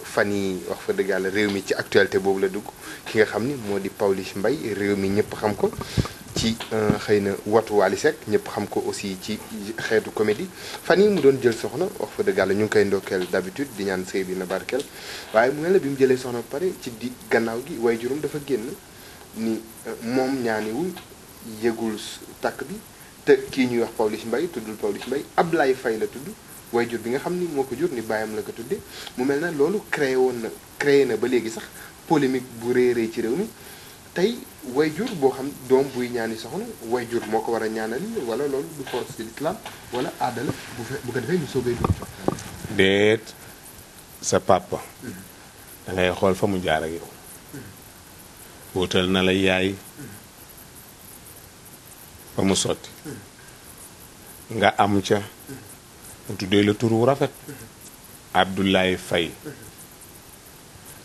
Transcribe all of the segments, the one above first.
fan yi wax fa dëgg yàlla réew mi ci actualité boobu la dugg ki nga xam ni moo di Pawlish Mbaye réew mi ñëpp xam ko ci xëy na watu Wally Seck ñëpp xam ko aussi ci xeetu comédie fan yi mu doon jël soxna wax fa dëgg yàlla ñu ngi koy ndokkeel d'habitude di ñaan sëy bi na barkeel waaye mu ne la bi mu jëlee soxna ba pare ci di gannaaw gi way juróom dafa génn ni moom ñaaniwul yëgul takk bi te kii ñuy wax Pawlish Mbaye tuddul Pawlish Mbaye Ablaye Faye la tudd wayjur bi nga xam ni moo ko jur ni bàyyam la ko tudde mu mel na loolu créé na ba léegi sax polémique bu réeree ci réew mi tey wayjur boo xam doom buy ñaani soxna wayjur moo ko war a ñaanal wala loolu du force de l'islam wala aada la bu ko defee ñu soogay dugg. déet sa papa. da ngay xool fa mu jaar ak yow. wutal na la yaay ba mu sotti. nga am ca. mu tuddee la tur wu rafet. Abdoulaye Faye.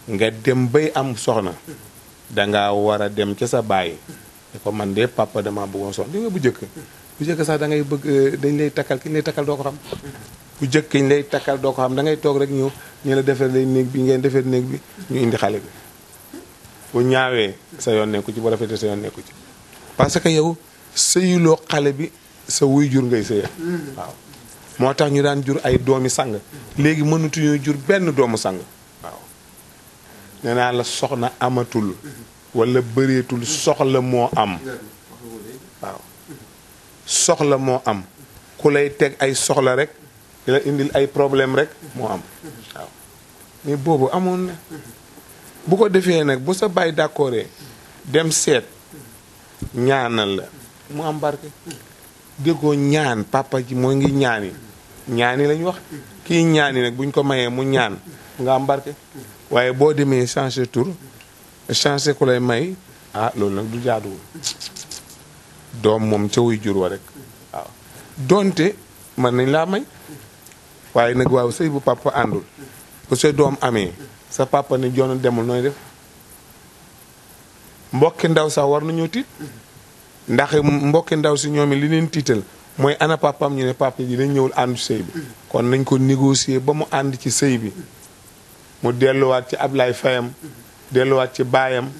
nga dem bay am soxna. danga war a dem ca sa baay. ne ko man de papa dama bëggoon soxna di nga bu jëkk sax da ngay bëgg dañ lay takkal ki ñu lay takkal doo ko xam. bu jëkk ki ñu lay takkal doo ko xam da ngay toog rek ñëw ñu la defar lay néeg bi ngeen defar néeg bi ñu indi xale bi. bu ñaawee sa yoon nekku ci bu rafetee sa yoon nekku ci. parce que yow sëyuloo xale bi sa wuy jur ngay sëyal. waaw moo tax ñu daan jur ay doomi sang. léegi mënatuñu jur benn doomu sang. waaw nee naa la soxna amatul. wala bëreetul soxla moo am. waaw soxla moo am. ku lay teg ay soxla rek di la indil ay problème rek moo am. waaw mais boobu amoon na. bu ko defee nag bu sa baay d'accordé dem seet ñaanal la mu am barke. déggoo ñaan papa ji moo ngi ñaani ñaani lañu wax kii ñaani nag buñ ko mayee mu ñaan nga am barke. waaye boo demee changer tur changer ku lay may loolu nag du jaaduwul. doom moom ca wuy jur wa rek waaw donte mën nañ laa may waaye nag waaw sëy bu papa àndul bu sa doom amee sa papa ne joon demul nooy def. mbokki ndaw sax war nañoo tiit ndax mbokki ndaw si ñoom li leen tiital mooy ana papam ñu ne papa ji dañ ñëwul ànd ci sëy bi kon nañ ko négocier ba mu ànd ci sëy bi mu delluwaat ci Ablaye Fayam delluwaat ci baayam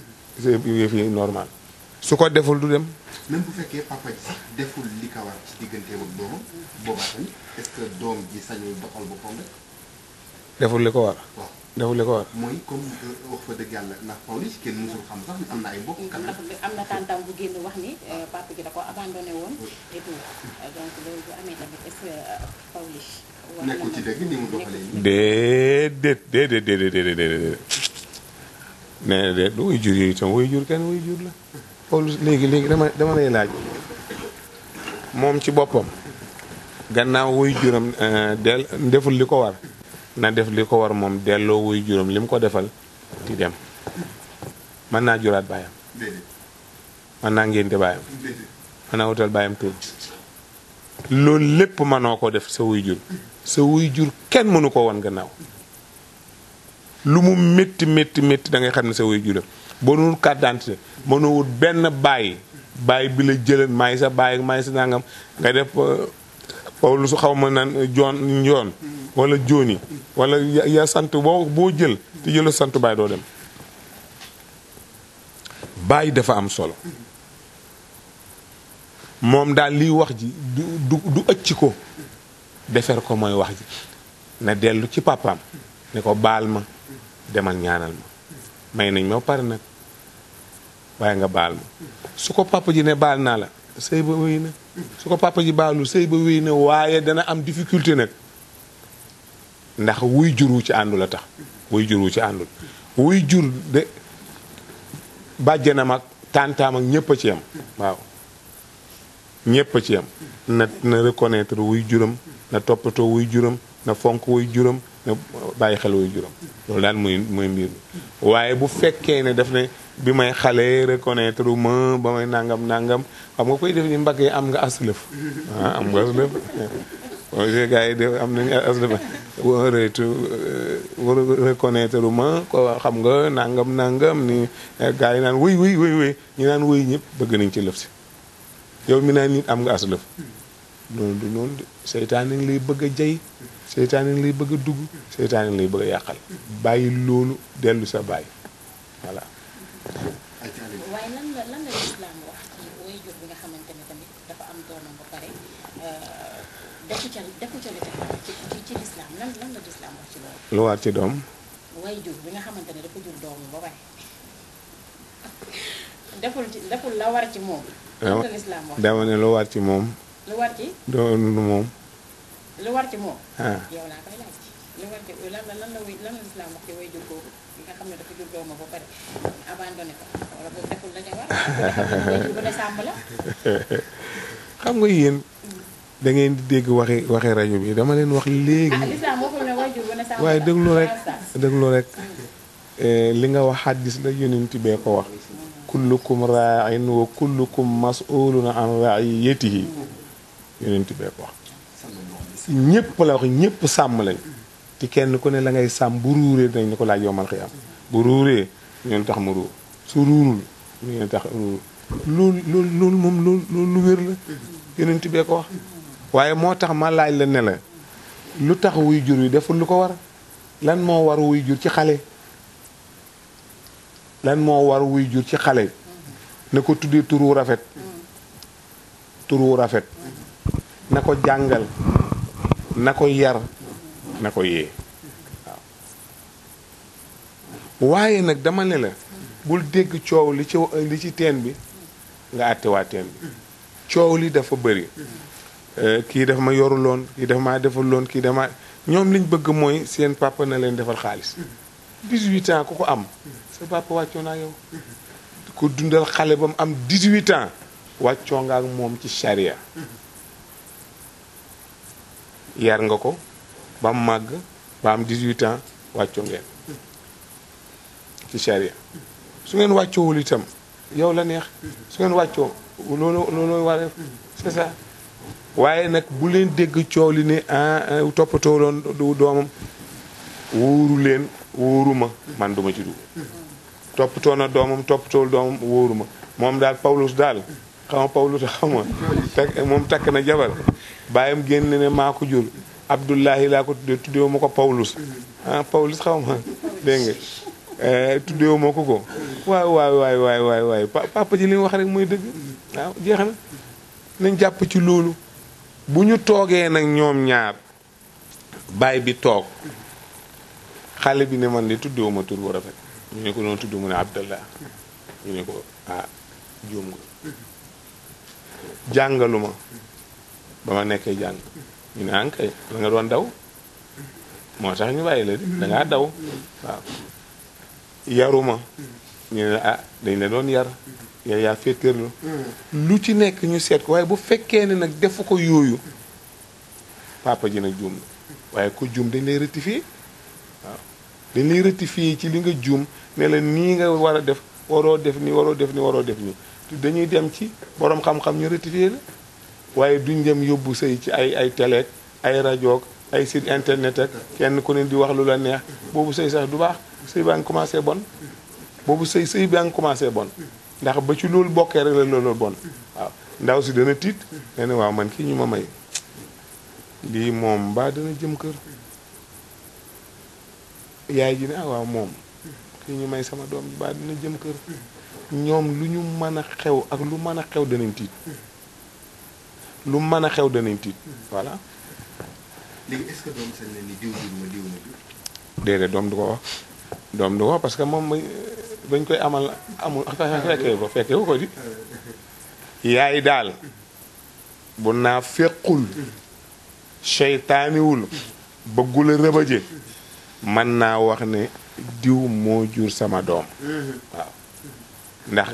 sëy bi fi normal su ko deful du dem. même bu fekkee papa ji sax deful li ko war ci digganteem ak doomam boobaa tamit est-ce que doom ji sañul doxal boppam rek. deful li ko war. waaw deful li ko war. mooy comme wax fa dëgg yàlla ndax Pawlish kenn musul xam sax am na ay mbokk. ndax am na tantam bu génn wax ni papa ji da ko abandonné woon et tout donc loolu bu amee tamit est-ce que Pawlish. nekkul ci dëgg ni mu doxalee nii. déedéet. nee de du wuy jur yi itam wuy jur kenn wuy jur la. Pawlish léegi dama lay laaj moom ci boppam gannaaw wuy juram deful li ko war na def li ko war moom delloo wuy juram li mu ko defal di dem. mën naa juraat baayam. mën naa ngénte baayam. mën naa wutal baayam tur. loolu lépp mënoo ko def sa wuy jur. sa wuy jur kenn mënu ko woon gannaaw. lu mu métti da ngay xam ne sa wuy juram. boo nuwul carte d'identité mënoo wut benn baay bi la jëlan maay sa baay maay sa nangam nga def lu su xaw ma naan njoon wala jooni wala ya sant boo jël te jëla sant baay doo dem. baay dafa am solo moom daal liy wax ji du ëcc ko defer ko mooy wax ji na dellu ci papaam ne ko baal ma demal ñaanal ma may nañ ma pare nag waaye nga baal ma su ko papa ji ne baal naa la sëy ba wéy na su ko papa ji baalul sëy ba wéy na waaye dana am difficulté nag ndax wuy jur wu ci àndul a tax wuy jur wu ci àndul wuy jur de bàjjanam ak tàntaam ak ñëpp a ci yam waaw ñëpp a ci yam na reconnaître wuy juram na toppatoo wuy juram na fonk wuy juram na bàyyi xel wuy juram loolu daal mooy mbir mi waaye bu fekkee ne daf ne bi may xale reconnaître ma ba may nangam xam nga koy def ni mbagg yi am nga aslëf am nga aslëf gars yi def am nañu aslëf reconnaître ma ko xam nga nangam ni gars yi naan wëy ñu naan wëy ñëpp bëgg nañ ci lëf si yow mi naan nit am nga aslëf loolu du noonu de seytaane ngi lay bëgg a jay seytaane ngi lay bëgg a dugg seytaane ngi lay bëgg a yàqal bàyyi loolu dellu sa bàyyi voilà. waaye lan la lislaam wax ci waajur bi nga xamante ne tamit dafa am doomam ba pare defu ca li ca ci lislaam lan la lislaam wax ci loolu. lu war ci doom. waajur bi nga xamante ne dafa jur doomam ba pare deful la war ci moom. lan la lislaam wax dama ne lu war ci moom. lu war ci. doon moom. lu war ci moom. yow laa koy laaj lu war ci lan la lislaam wax ci waajur boobu bi nga xam ne dafa jur doomam ba pare abandonné ko wala boobu deful la ca war waajur bu ne sàmm la. xam nga yéen da ngeen di dégg waxi rajo bi dama leen wax léegi. lislaam waxul ne waajur bu ne sàmm la waaye déglu rek li nga wax xaddis la yonent bee ko wax. kullukum raa'in wa kullukum mas'ulun an ra'iyatihi yonent bee ko wax. ñëpp la wax ñëpp sàmm lañ te kenn ku ne la ngay sàmm bu ruuree dinañ la ko laaj yowmal xiyaam bu ruuree ñun tax mu ruur su ruurul ñu tax ruur loolu moom loolu lu wér la yonent bee ko wax. waaye moo tax ma laaj la ne la lu tax wuy jur yi deful lu ko war lan moo war wuy jur ci xale lan moo war wuy jur ci xale na ko tuddee turu rafet na ko jàngal na ko yar na ko yee waaw waaye nag dama ne la bul dégg coow li ci teen bi nga àtte waa teen bi coow li dafa bëri kii dafa ma yoruloon kii dafa maa defuloon kii dafa ma ñoom liñ bëgg mooy seen papa na leen defal xaalis 18 ans ku ko am sa papa wàccoo naa yow ko dundal xale ba mu am 18 ans wàccoo nga ak moom ci charia yar nga ko ba mu màgg ba am 18 ans wàccoo ngeen ci charia su ngeen wàccoowul itam yow la neex su ngeen wàccoo loolu war c'est ça waaye nag bu leen dégg coow li ne toppatoo loon doomam wóoru leen wóoruma man duma ci dugg toppatoo na doomam toppatool doomam wóoruma moom daal Pawlish daal xama Pawlish xama moom takk na jabar bàyyam génn ne maa ko jur Abdullahi laa ko tuddeewu ma ko Pawlish Pawlish xama dégg nga tuddeewu ma ko waay papa ji li mu wax rek mooy dëgg waaw jeex na nañ jàpp ci loolu bu ñu toogee nag ñoom ñaar baay bi toog xale bi ne man de tuddewuma tur bu rafet ñu ne ko doon tudd mu ne Abdallah ñu ne ko juum nga jàngaluma ba ma nekkee jàng ñu ne ankay la nga doon daw moo tax ñu bàyyi la di dangaa daw waaw yaruma ñu ne dañ la doon yar yow yaa féeteerlu lu ci nekk ñu seet ko waaye bu fekkee ne nag defu ko yooyu papa ji nag juum waaye ko juum dañ lay rectifier waaw dañ lay rectifier ci li nga juum ne la nii nga war a def waroo def ni waroo def ni waroo def ni dañuy dem ci borom xam-xam ñu rectifier la waaye duñ dem yóbbu sëy ci ay télé ay rajo ay site internet ak kenn ku ne di wax lu la neex boobu sëy sax du baax sëy baa ngi commencé bon boobu sëy baa ngi commencé bon ndax ba ci loolu bokkee rek la loolu bon waaw ndaw si dana tiit nee na waaw man kii ñu ma may lii moom mbaa dana jëm kër yaay ji ne waaw moom kii ñu may sama doom bi mbaa dana jëm kër ñoom lu ñu mën a xew ak lu mën a xew danañ tiit lu mën a xew danañ tiit voilà. léegi est-ce que doom sañ na ni diw ma diw ma diw. déedéet doom du ko wax doom du ko wax parce que moom bañ koy amul fekkee ko di yaay daal bu naa fequl seytaaniwul bëggula rëbëje mën naa wax ne diw moo jur sama doom waaw ndax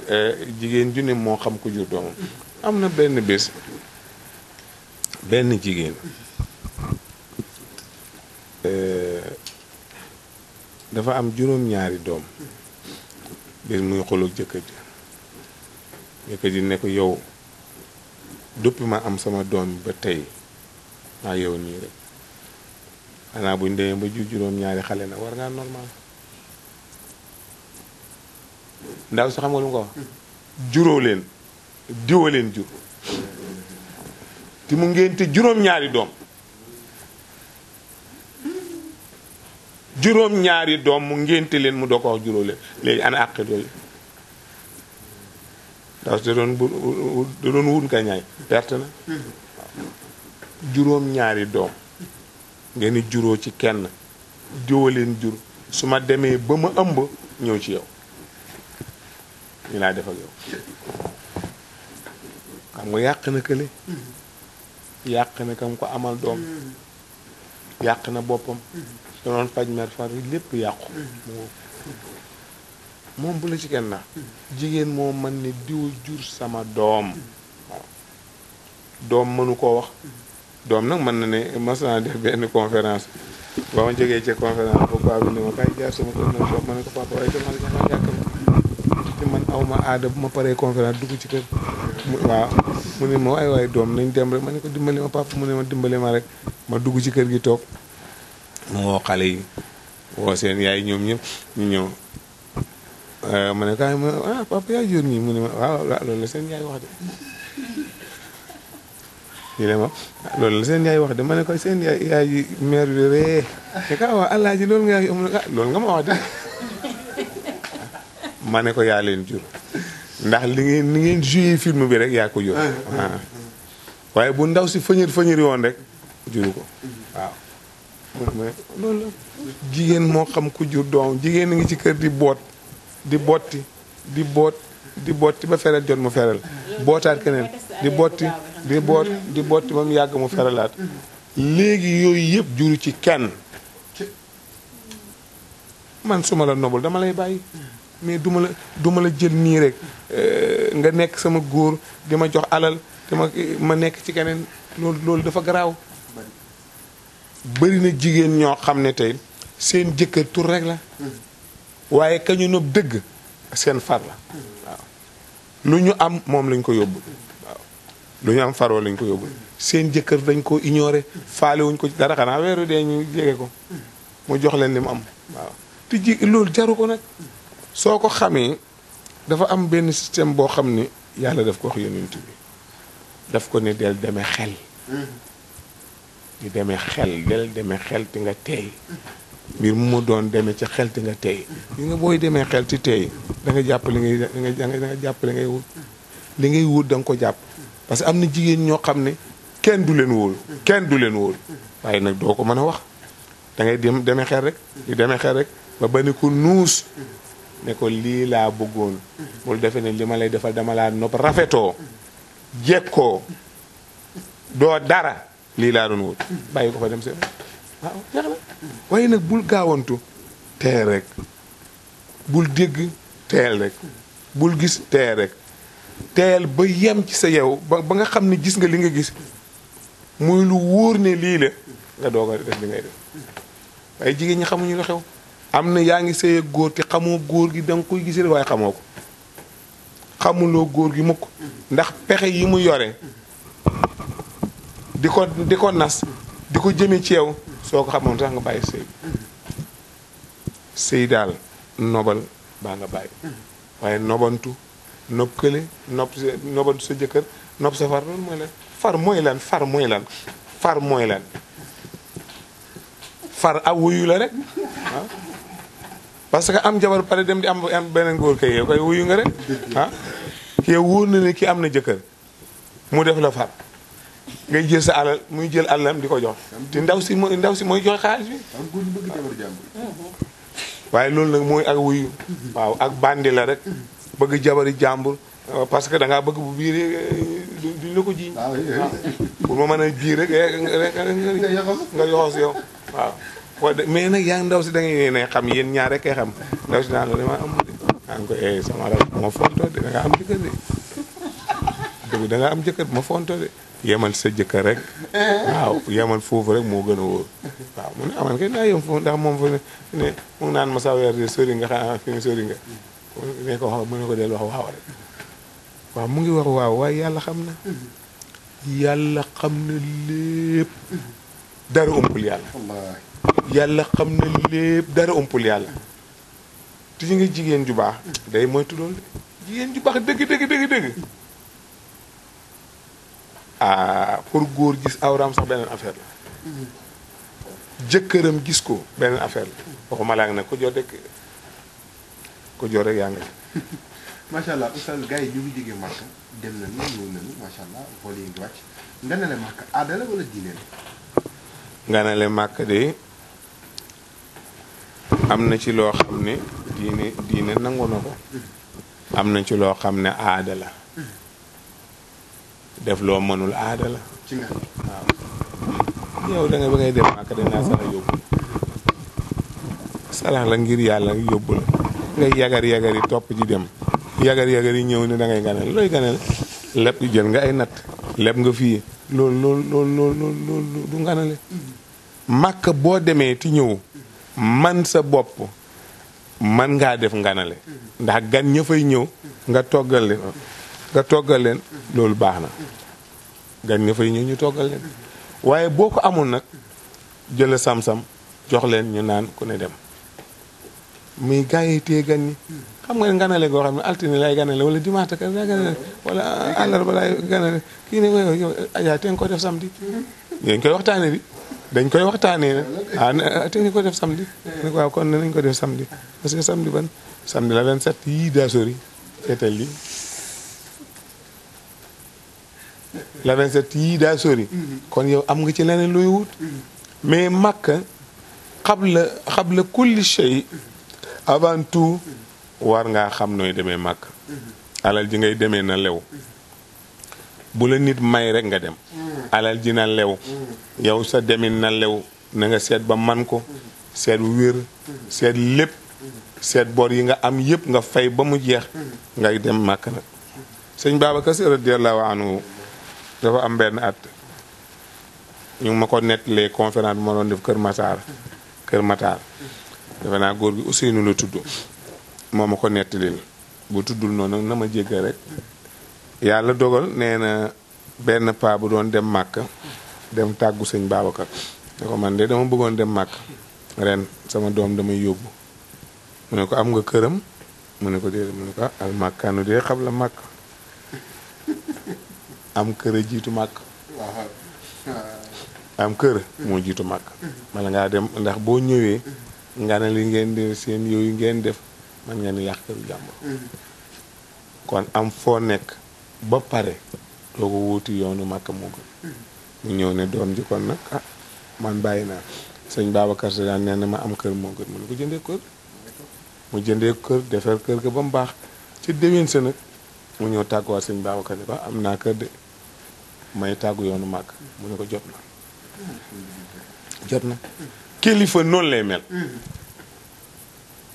jigéen ju ne moo xam ko jur doomam am na benn bés benn jigéen dafa am juróom-ñaari doom bés muy xoloog jëkkër ji ne ko yow duppi ma am sama doom ba tey maa yow nii rek xanaa buñ demee ba jur juróom-ñaari xale na war ngaa normal ndaw si xam nga lu mu ko wax juróo leen diwa leen jur te mu ngénte juróom-ñaari doom juróom-ñaari doom mu ngénte leen mu doo ko wax juróo leen léegi ana àq yooyu ndaw si da doon wut nga ñaay perte na juróom-ñaari doom ngeen di juróo ci kenn diwa leen jur su ma demee ba ma ëmb ñëw ci yow ñu laa def ak yow xam nga yàq na kële yàq na kam ko amal doom yàq na boppam da doon faj mer far lépp yàqu moom bu la ci kenn na jigéen moo mën ne diw jur sama doom waaw doom mënu koo wax doom nag mën na ne mas naa def benn conférence ba ma jógee ci conférence bu paa bi ne ma kaay jaar sama kër nag doom ma ne ko papa waaye dama la yàkkam te man aw ma aada bu ma paree conférence dugg ci kër waaw mu ne ma waay doom nañ dem rek ma ne ko dimbali ma papa mu ne ma dimbali ma rek ma dugg ci kër gi toog mu woo xale yi woo seen yaay ñoom ñëpp ñu ñëw ma ne kaay ma papa yaay jur ñi mu ne ma waaw loolu la seen yaay wax de ñu ne ma loolu la seen yaay wax de ma ne ko seen yaay yi mère bi ree ne ka waaw alaaji loolu nga yaay loolu nga ma wax de ma ne ko yaa leen jur ndax li ngeen joué film bi rek yaa ko jur waaye bu ndaw si fëñër woon rek juru ko waaw loolu la jigéen moo xam ku jur doom jigéen a ngi ci kër di boot di botti di botti ba feral jot mu feral bootaat keneen di botti ba mu yàgg mu feralaat léegi yooyu yëpp juru ci kenn man su ma la nobul dama lay bàyyi mais duma la jël nii rek nga nekk sama góor di ma jox alal ma nekk ci keneen loolu dafa garaaw bëri na jigéen ñoo xam ne tey seen jëkkër tur rek la waaye kañu nopp dëgg seen far la waaw lu ñu am moom lañ ko yóbbu waaw lu ñu am faroo lañ ko yóbbu seen jëkkër dañ ko ignoré faale wuñ ko ci dara xanaa weeru dee ñu jege ko mu jox leen li mu am waaw te loolu jaru ko nag soo ko xamee dafa am benn système boo xam ne yàlla daf ko wax yonent bi daf ko ne del demee xel di demee xel te nga teey mbir mu doon demee ci xel te nga teey li nga booy demee xel ci teey da nga jàpp li nga jàpp li ngay wut li ngay wut da nga ko jàpp parce que am na jigéen ñoo xam ne kenn du leen wóolu waaye nag doo ko mën a wax da ngay demee xel rek di demee xel rek ba ne ko nuus ne ko lii laa bëggoon bul defe ne li ma lay defal dama laa nopp rafetoo jekkoo doo dara lii laa doon wut bàyyi ko fa dem seen waaw jeex na waaye nag bul gaawantu teel rek bul dégg teel rek bul gis teel rek teel ba yem ci sa yow ba nga xam ne gis nga li nga gis muy lu wóor ne lii la nga doog a def li ngay def waaye jigéen ñi xamuñu lu xew am na yaa ngi sëy ak góor te xamoo góor gi da nga koy gis rek waaye xamoo ko xamuloo góor gi mukk ndax pexe yi mu yore di ko nas di ko jëme ci yow soo ko xamoon sax nga bàyyi sëy daal nobal baa nga bàyyi waaye nobantu nob kële nobantu sa jëkkër nob sa far loolu mooy lan far mooy lan far aw wuyu la rek ah parce que am jabar pare dem di am beneen góor kay yow koy wuyu nga rek ah yow wóor na ne ki am na jëkkër mu def la far ngay jël sa alal muy jël alalam di ko jox te ndaw si mooy joxe xaalis bi waaye loolu nag mooy ak wuyu waaw ak bandi la rek bëgg jabari jàmbur parce que da ngaa bëgg bu biir duñ la ko jiiñ pour ma mën a biir rek nga yoxos yow waaw mais nag yaa ngi ndaw si da ngay ne xam yéen ñaar rek kay xam ndaw si daan la dama am de daa ko sama rab ma fonto de da nga am jëkkër de dëgg da nga am jëkkër ma fonto de yemal sa jëkkër rek waaw yemal foofu rek moo gën a wóor waaw mu ne aman kay naa yem foofu ndax moom fa ne mu ngi naan ma sa weer de sori nga xam fi mu sori nga ne ko wax mu ne ko del wax waaw rek waaw mu ngi wax waaw waaye yàlla xam na lépp dara umpul yàlla xam na lépp dara umpul yàlla te ñu nga jigéen ju baax day moytu loolu de jigéen ju baax dëgg pour góor gis awraam sax beneen affaire la jëkkëram gis ko beneen affaire la waxuma laa nag ko jot rek yaa nga ci macha allah oustaz gars yi ñu ngi jógee Màkka dem nañu ñëw nañu macha allah vol yi ngi wàcc nganale Màkka aada la wala diine la. nganale Màkka de am na ci loo xam ne diine nangu na ko am na ci loo xam ne aada la def loo mënul aada la ci nga waaw yow da nga ba ngay dem Màkka dañ laa sarax yóbbu sarax la ngir yàlla yóbbu la ngay yagar yi topp ji dem yagar yi ñëw ne da ngay ganal looy ganal lépp jël nga ay natt lépp nga fii loolu du nganale Màkka boo demee ti ñëw man sa bopp man ngaa def nganale ndax gan ña fay ñëw nga toggal leen loolu baax na gan ña fay ñëw ñu toggal leen waaye boo ko amul nag jëla sam-sam jox leen ñu naan ku ne dem muy gaa yi téye gan ñi xam nga nganale goo xam ne altine lay ganale wala dimanche ka lay ganale wala àllarba lay ganale kii ne yow Adja te nga ko def samedi dañ koy waxtaane di dañ koy waxtaanee nag te ñu ko def samedi ne waaw kon nañ ko def samedi parce que samedi ban samedi la 27 yii daa sori seetal li la 27 yii daa sori kon yow am nga ci leneen looy wut mais Makka xabla kulli shay avant tout war ngaa xam nooy demee Makka alal ji ngay demee na lew bu la nit may rek nga dem alal ji na lew yow sa demin na lew na nga seet ba man ko seet wér seet lépp seet bor yi nga am yëpp nga fay ba mu jeex ngay dem Makka nag sëñ Babacar Si radiyallahu anhu dafa am benn at ñu ngi ma ko nettalee conférence bi ma doon def Kër Matar defe naa góor gi Ousseynou la tudd moo ma ko nettalil bu tuddul noonu nag na ma jéggal rek yàlla dogal nee na benn paa bu doon dem Màkka dem tàggu sëñ Babacar ne ko man de dama bëggoon dem Màkka ren sama doom damay yóbbu mu ne ko am nga këram mu ne ko déedéet mu ne ko al màkkaanu dee xam la Màkka am kër a jiitu Màkka am kër moo jiitu Màkka bala ngaa dem ndax boo ñëwee nga ne li ngeen di seen yooyu ngeen def man ngeen yàq këru jàmbur kon am foo nekk ba pare doo ko wuuti yoonu Màkka moo gën mu ñëw ne doom ji kon nag man bàyyi naa sëñ Babacar Si daan nee na ma am kër moo gën mu ne ko jëndee kër mu jëndee kër defar kër ga ba mu baax ci déwén sa nag mu ñëw tàgguwaat sëñ Babacar ne ko am naa kër de may tàggu yoonu Màkka mu ne ko jot na kilifa noonu lay mel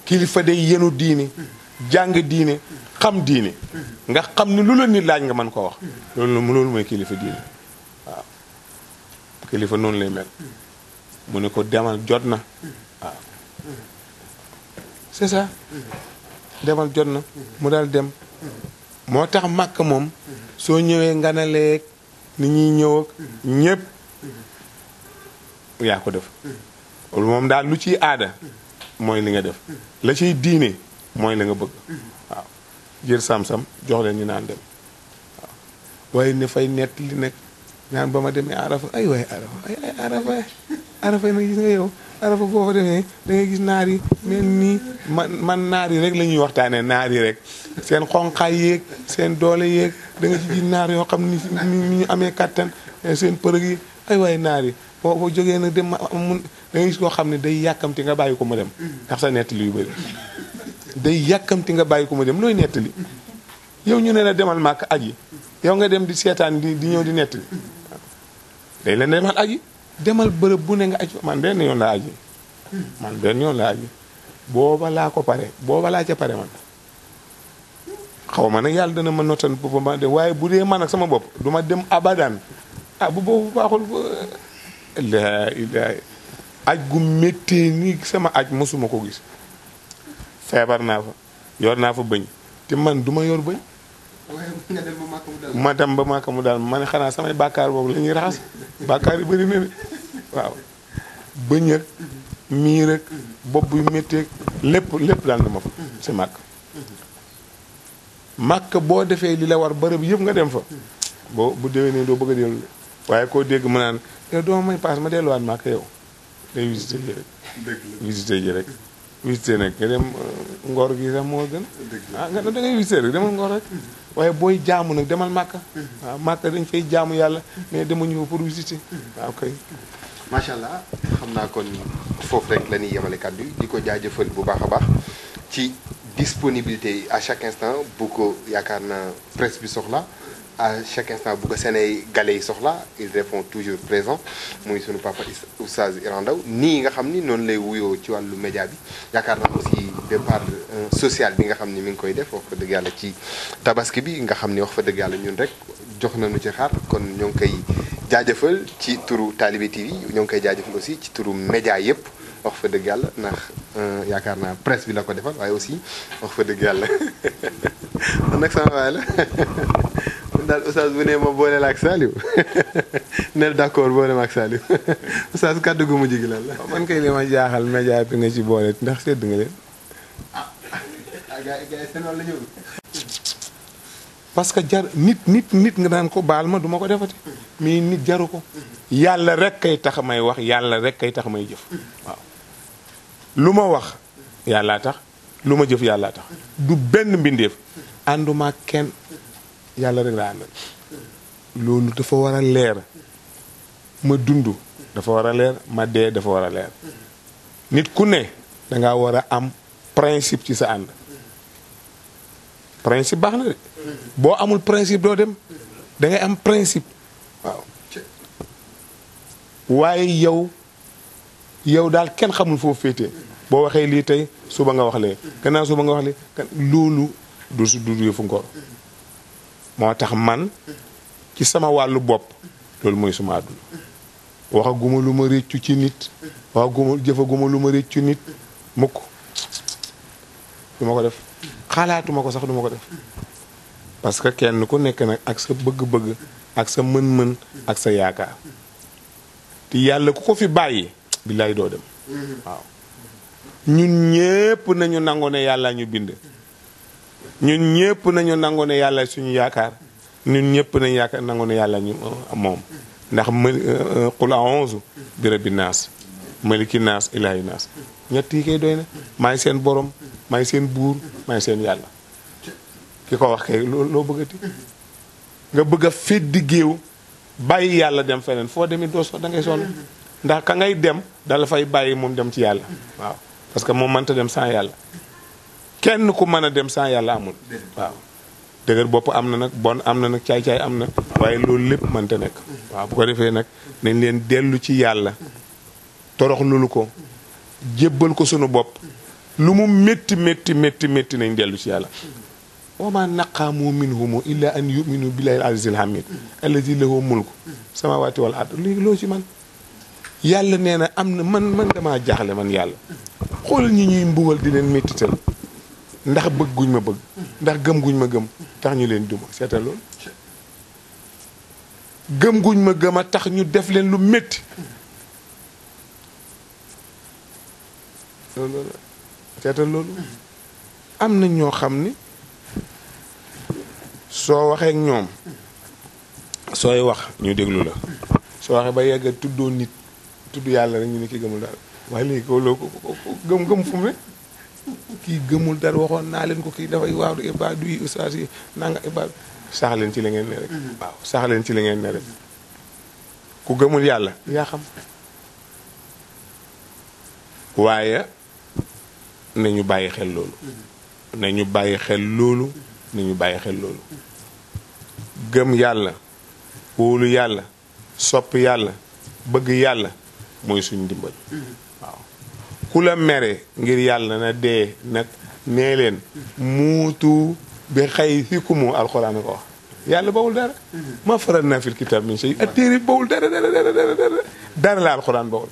kilifa day yenu diine jàng diine xam diine nga xam ne lu la nit laaj nga mën koo wax loolu mooy kilifa diine waaw kilifa noonu lay mel mu ne ko demal jot na waaw c'est ça demal jot na mu daal dem moo tax Màkka moom soo ñëwee nganaleeg ni ñuy ñëw ak ñépp yaa ko def loolu moom daal lu ciy aada mooy li nga def la ciy diine mooy la nga bëgg waaw jël sam-sam jox leen ñu naan dem waaw waaye ne fay nett li nag naan ba ma demee arafa ay waaye arafa nag gis nga yow arafa boo fa demee da ngay gis naar yi mel nii man naar yi rek la ñuy waxtaanee naar yi rek seen xonqaay yéeg seen doole yéeg da nga ci gis naar yoo xam ni ñu amee kattan seen përëg yi ay waaye naar yi boo jógee nag dem mun da ngay gis koo xam ne day yàkkamti nga bàyyi ko mu dem ndax sa nettali yu bëri day yàkkamti nga bàyyi ko mu dem looy nettali yow ñu ne la demal Màkka aji yow nga dem di seetaan di ñëw di nettali day leen demal aji demal bërëb bu ne nga aj man benn yoon laa aji booba laa ca pare man xaw ma nag yàlla dana ma notan bu ma dem waaye bu dee man ak sama bopp du ma dem abadan bu boobu baaxul laa ilaaha aj gu méttee ni sama aj mosuma ko gis feebar naa fa yor naa fa bëñ te man du ma yor bëñ ma dem ba Màkka mu daal ma ne xanaa samay bàkkaar boobu la ñuy raxas bàkkaar yi bëri na de waaw bëñ ak miir ak bopp yu métteeg lépp daal na ma fa si Màkka boo defee li la war bërëb yëpp nga dem fa bu déwénee doo bëgg a dellu waaye koo dégg mu naan yow doo may paas ma delluwaat Màkka yow day visité ji rek. visité ji rek. visité nag nga dem Ngor gi sax moo gën. nga da ngay visité rek demal Ngor rek. waaye booy jaamu nag demal Màkka. waaw Màkka dañ fay jaamu yàlla mais demuñu fa pour visiter. waaw kay. macha allah xam naa kon foofu rek la ñuy yemale kàddu yi di ko jaajëfal bu baax a baax ci disponibilité à chaque instant bu ko yaakaar na presse bi soxla. à chaque instant bu ko Sénégalais yi soxla il répond toujours présent muy sunu papa Oustaz Ndao nii nga xam ni noonu lay wuyoo ci wàllu média bi yaakaar naa aussi de part social bi nga xam ni mi ngi koy def wax fa dëgg yàlla ci tabaski bi nga xam ni wax fa dëgg yàlla ñun rek jox nañu ci xaar kon ñoo ngi koy jaajëfal ci turu Talibé TV ñoo ngi koy jaajëfal aussi ci turu média yëpp wax fa dëgg yàlla ndax yaakaar naa presse bi la ko defal waaye aussi wax fa dëgg yàlla man nag sama waay la daal Oustaz bu ne ma boole la ak Saliou nel d'accord boole ma ak Saliou Oustaz kàddu gu mujj gi lan la. man kay li ma jaaxal média bi nga ci boole ndax sedd nga leen. gars yi seen wàll la ñëw. parce que jar nit nga naan ko baal ma du ma ko defati. mais nit jaru ko. yàlla rek kay tax may wax yàlla rek kay tax may jëf. waaw lu ma wax yàllaa tax lu ma jëf yàllaa tax du benn mbindeef ànduma kenn. yàlla rek laa àndal loolu dafa war a leer ma dund dafa war a leer ma dee dafa war a leer nit ku ne dangaa war a am principe ci sa ànd principe baax na de boo amul principe doo dem da ngay am principe waaw waaye yow daal kenn xamul foofu féetee boo waxee lii tey suba nga wax lee gannaaw suba nga wax lee loolu du yëfu ngor moo tax man ci sama wàllu bopp loolu mooy suma àdduna waxaguma lu ma réccu ci nit jëfaguma lu ma réccu nit mukk du ma ko def xalaatuma ko sax du ma ko def parce que kenn ku nekk nag ak sa bëgg-bëgg ak sa mën-mën ak sa yaakaar te yàlla ku ko fi bàyyi billaay doo dem waaw ñun ñépp nañu nangu ne yàlla ñu bind ñun ñëpp nañu nangu ne yàlla suñu yaakaar ñun ñëpp nañu yaakaar nangu ne yàlla ñu moom ndax qul a'uuzu bi rabbi naas maliki naas ilaahi naas ñett yi kay doy na maay seen borom maay seen buur maay seen yàlla ki ko wax kay loo bëggati nga bëgg a feddi géew bàyyi yàlla dem feneen foo demit doo so da ngay sonn ndax ka ngay dem dala fay bàyyi moom dem ci yàlla waaw parce que moom mënta dem sans yàlla kenn ku mën a dem sans yàlla amul waaw dëgër bopp am na nag bon am na nag caay-caay am na waaye loolu lépp mënta nekk waaw bu ko defee nag nañ leen dellu ci yàlla torox lulu ko jébbal ko sunu bopp lu mu métti nañ dellu ci yàlla wa ma naqaamu minhum illa an yuminu billahi al-azizil hamid allazi lahu mulku samawati wal ard léegi loo ci man yàlla nee na am na man damaa jaaxle man yàlla xoolal ñi ñuy mbugal di leen méttital ndax bëgg guñ ma bëgg ndax gëm guñ ma gëm tax ñu leen duma seetal loolu gëm guñ ma gëm a tax ñu def leen lu métti loolu seetal loolu am na ñoo xam ni soo waxee ak ñoom sooy wax ñu déglu la soo waxee ba yegg tuddoo nit tudd yàlla rek ñu ne ki gëmul daal waaye léegi ko loo ko gëm fu mu ne kii gëmul dara waxoon naa leen ko kii dafay waaw ibaadu yi ustaas yi nanga ibaadu sax leen ci la ngeen ne rek waaw sax leen ci la ngeen ne rek ku gëmul yàlla yaa xam waaye nañu bàyyi xel loolu nañu bàyyi xel loolu nañu bàyyi xel loolu gëm yàlla wóolu yàlla sopp yàlla bëgg yàlla mooy suñu ndimbal waaw ku la mere ngir yàlla na dee nag nee leen muutu bi xëy xikumu alxuraan ko wax yàlla bawul dara ma faral naa fil kitaab min shay ak téere bawul dara la alxuraan bawul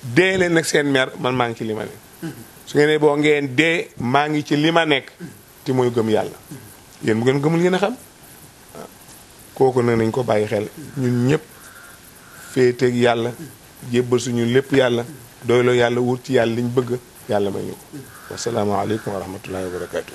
dee leen nag seen mer man maa ngi ci li ma nekk su ngeen boo ngeen dee maa ngi ci li ma nekk te mooy gëm yàlla yéen bu ngeen gëmul ngeen a xam kooku nag nañ ko bàyyi xel ñun ñëpp féeteeg yàlla jébbal suñu lépp yàlla doyloo yàlla wut ci yàlla liñ bëgg yàlla may ñu ko wasalaamaaleykum wa rahmatullahi wa barakatuh